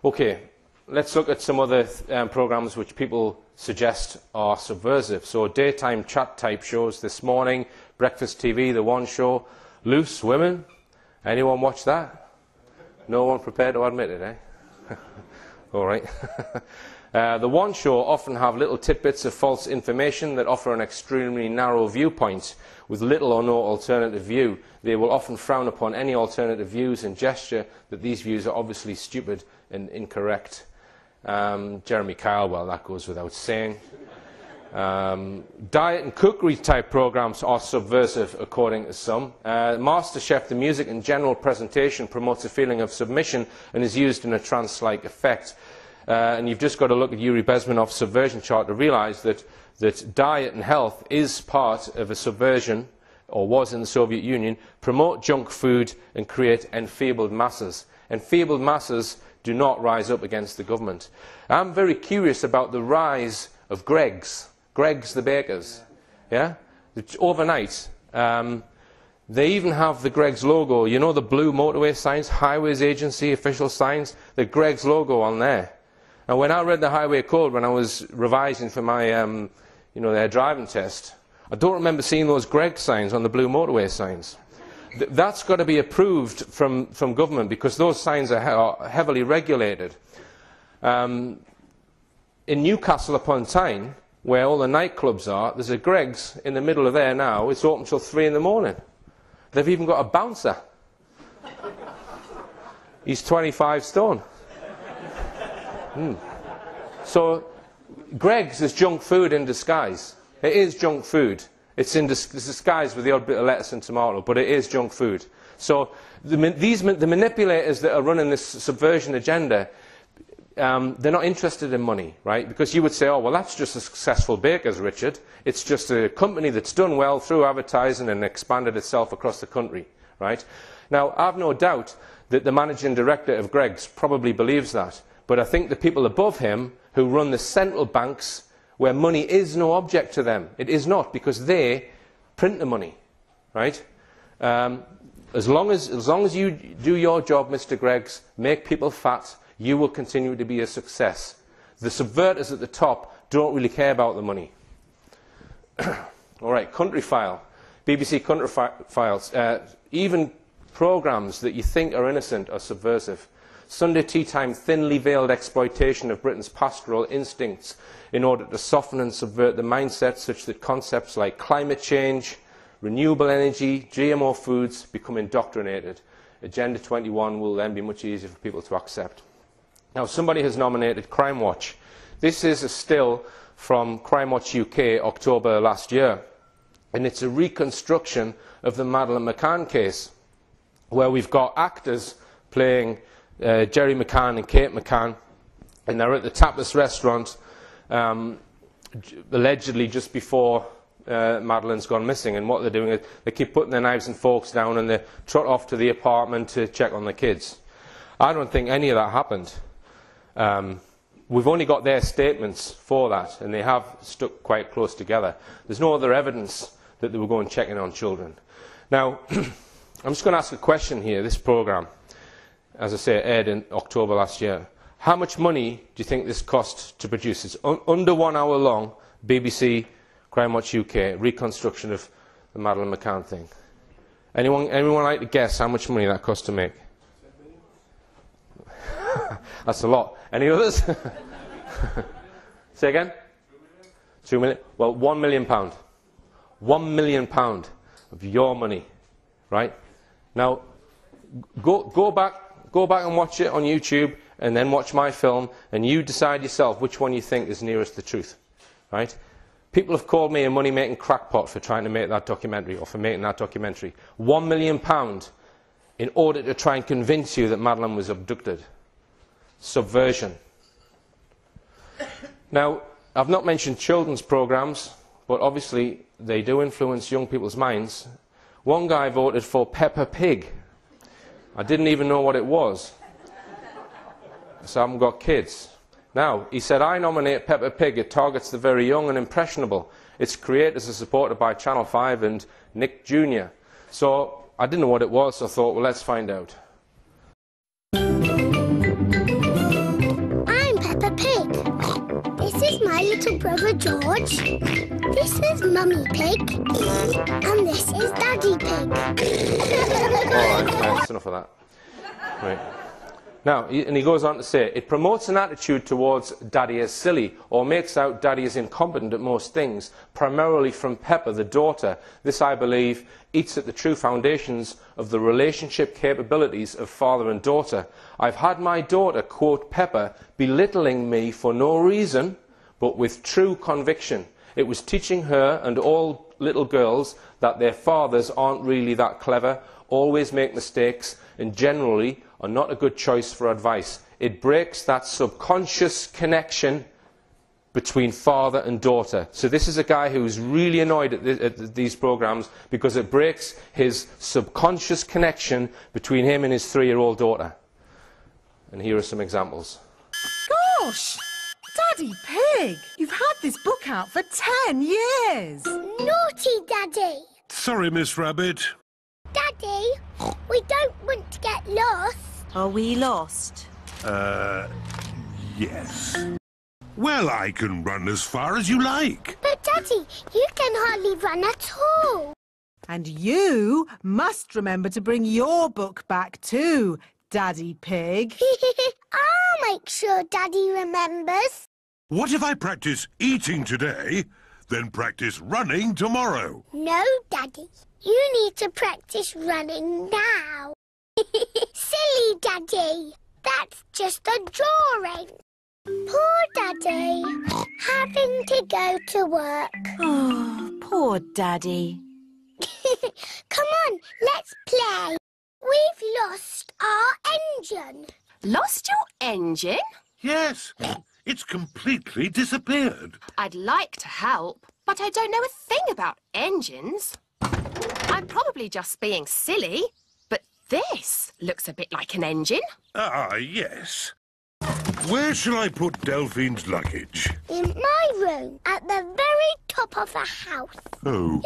Okay, let's look at some other programmes which people suggest are subversive. So daytime chat type shows this morning, Breakfast TV, The One Show, Loose Women. Anyone watch that? No one prepared to admit it, eh? All right. The One Show often have little tidbits of false information that offer an extremely narrow viewpoint with little or no alternative view. They will often frown upon any alternative views and gesture that these views are obviously stupid and incorrect. Jeremy Kyle, well, that goes without saying. Diet and cookery type programmes are subversive, according to some. MasterChef, the music and general presentation, promotes a feeling of submission and is used in a trance-like effect. And you've just got to look at Yuri Bezmenov's Subversion chart to realise that diet and health is part of a subversion, or was in the Soviet Union. Promote junk food and create enfeebled masses. Enfeebled masses do not rise up against the government. I'm very curious about the rise of Greggs the bakers. Yeah? Overnight, they even have the Greggs logo. You know the blue motorway signs, Highways Agency official signs, the Greggs logo on there. And when I read the highway code when I was revising for my their driving test, I don't remember seeing those Greggs signs on the blue motorway signs. That's got to be approved from government, because those signs are heavily regulated. In Newcastle upon Tyne, where all the nightclubs are, there's a Greggs in the middle of there now. It's open till 3 in the morning. They've even got a bouncer. He's 25 stone. So Greggs is junk food in disguise. It is junk food. It's in disguise with the odd bit of lettuce and tomato, but it is junk food. So the manipulators that are running this subversion agenda, they're not interested in money, right? Because you would say, oh, well, that's just a successful baker's, Richard. It's just a company that's done well through advertising and expanded itself across the country, right? Now, I've no doubt that the managing director of Greggs probably believes that. But I think the people above him who run the central banks, where money is no object to them, it is not, because they print the money, right? As long as you do your job, Mr. Greggs, make people fat, you will continue to be a success. The subverters at the top don't really care about the money. All right, Country File, BBC Country Files. Even programmes that you think are innocent are subversive. Sunday tea time, thinly veiled exploitation of Britain's pastoral instincts in order to soften and subvert the mindset, such that concepts like climate change, renewable energy, GMO foods become indoctrinated. Agenda 21 will then be much easier for people to accept. Now, somebody has nominated Crime Watch. This is a still from Crime Watch UK, October last year, and it's a reconstruction of the Madeleine McCann case, where we've got actors playing Jerry McCann and Kate McCann, and they're at the Tapas restaurant, allegedly just before Madeleine's gone missing. And what they're doing is they keep putting their knives and forks down, and they trot off to the apartment to check on the kids. I don't think any of that happened. We've only got their statements for that, and they have stuck quite close together. There's no other evidence that they were going checking on children. Now, I'm just going to ask a question here. This programme, as I say, aired in October last year. How much money do you think this cost to produce? It's under 1 hour long, BBC Crime Watch UK, reconstruction of the Madeleine McCann thing. Anyone like to guess how much money that cost to make? That's a lot. Any others? Say again? 2 million? Well, £1 million. £1 million of your money, right? Now, go back and watch it on YouTube, and then watch my film, and you decide yourself which one you think is nearest the truth, right? People have called me a money-making crackpot for trying to make that documentary, or for making that documentary. £1 million in order to try and convince you that Madeleine was abducted. Subversion. Now, I've not mentioned children's programmes, but obviously they do influence young people's minds. One guy voted for Peppa Pig. I didn't even know what it was. So I haven't got kids. Now, he said, I nominate Peppa Pig. It targets the very young and impressionable. Its creators are supported by Channel 5 and Nick Jr. So I didn't know what it was, so I thought, well, let's find out. Pig. This is my little brother George. This is Mummy Pig. And this is Daddy Pig. Alright, that's enough of that. Right. Now, and he goes on to say, it promotes an attitude towards Daddy as silly, or makes out Daddy as incompetent at most things, primarily from Peppa, the daughter. This, I believe, eats at the true foundations of the relationship capabilities of father and daughter. I've had my daughter quote Peppa, belittling me for no reason, but with true conviction. It was teaching her and all little girls that their fathers aren't really that clever, always make mistakes, and generally are not a good choice for advice. It breaks that subconscious connection between father and daughter. So this is a guy who's really annoyed at these programs because it breaks his subconscious connection between him and his 3-year-old daughter. And here are some examples. Gosh! Daddy Pig! You've had this book out for 10 years! Naughty Daddy! Sorry, Miss Rabbit. Daddy, we don't want to get lost. Are we lost? Yes. Well, I can run as far as you like. But Daddy, you can hardly run at all. And you must remember to bring your book back too, Daddy Pig. I'll make sure Daddy remembers. What if I practice eating today, then practice running tomorrow? No, Daddy. You need to practice running now. Silly Daddy. That's just a drawing. Poor Daddy. Having to go to work. Oh, poor Daddy. Come on, let's play. We've lost our engine. Lost your engine? Yes. It's completely disappeared. I'd like to help, but I don't know a thing about engines. I'm probably just being silly, but this looks a bit like an engine. Ah, yes. Where shall I put Delphine's luggage? In my room, at the very top of the house. Oh.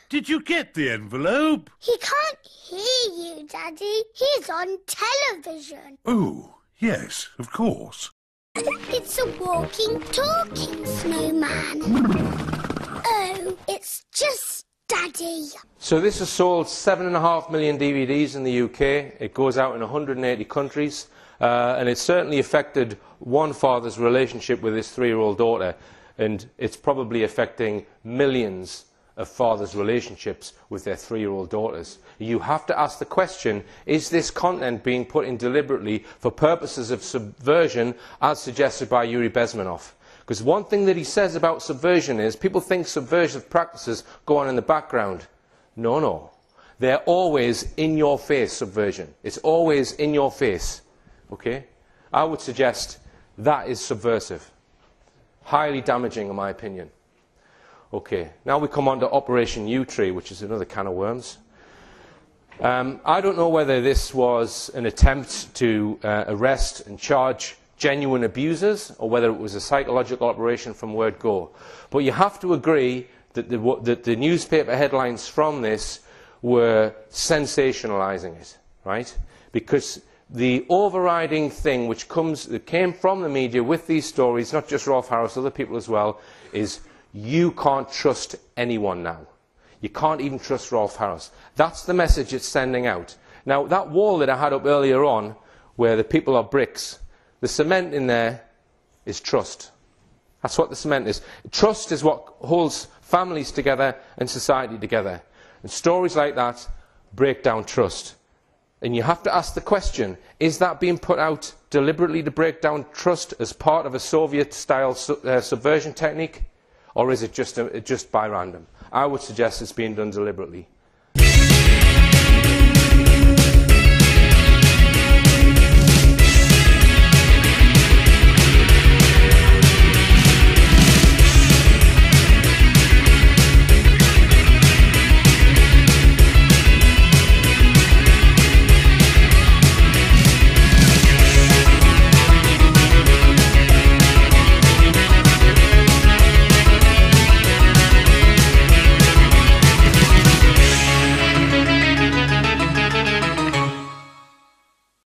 Did you get the envelope? He can't hear you, Daddy. He's on television. Oh, yes, of course. It's a walking, talking snowman. Oh, it's just Daddy. So this has sold 7.5 million DVDs in the UK. It goes out in 180 countries. And it's certainly affected one father's relationship with his 3-year-old daughter. And it's probably affecting millions of fathers' relationships with their 3-year-old daughters. You have to ask the question, is this content being put in deliberately for purposes of subversion, as suggested by Yuri Bezmenov? Because one thing that he says about subversion is, people think subversive practices go on in the background. No, no. They're always in your face, subversion. It's always in your face. Okay? I would suggest that is subversive. Highly damaging, in my opinion. Okay, now we come on to Operation U-Tree, which is another can of worms. I don't know whether this was an attempt to arrest and charge genuine abusers, or whether it was a psychological operation from word go. But you have to agree that the newspaper headlines from this were sensationalising it, right? Because the overriding thing that came from the media with these stories, not just Rolf Harris, other people as well, is you can't trust anyone now. You can't even trust Rolf Harris. That's the message it's sending out. Now, that wall that I had up earlier on, where the people are bricks, the cement in there is trust. That's what the cement is. Trust is what holds families together and society together. And stories like that break down trust. And you have to ask the question, is that being put out deliberately to break down trust as part of a Soviet-style subversion technique? Or is it just by random? I would suggest it's being done deliberately.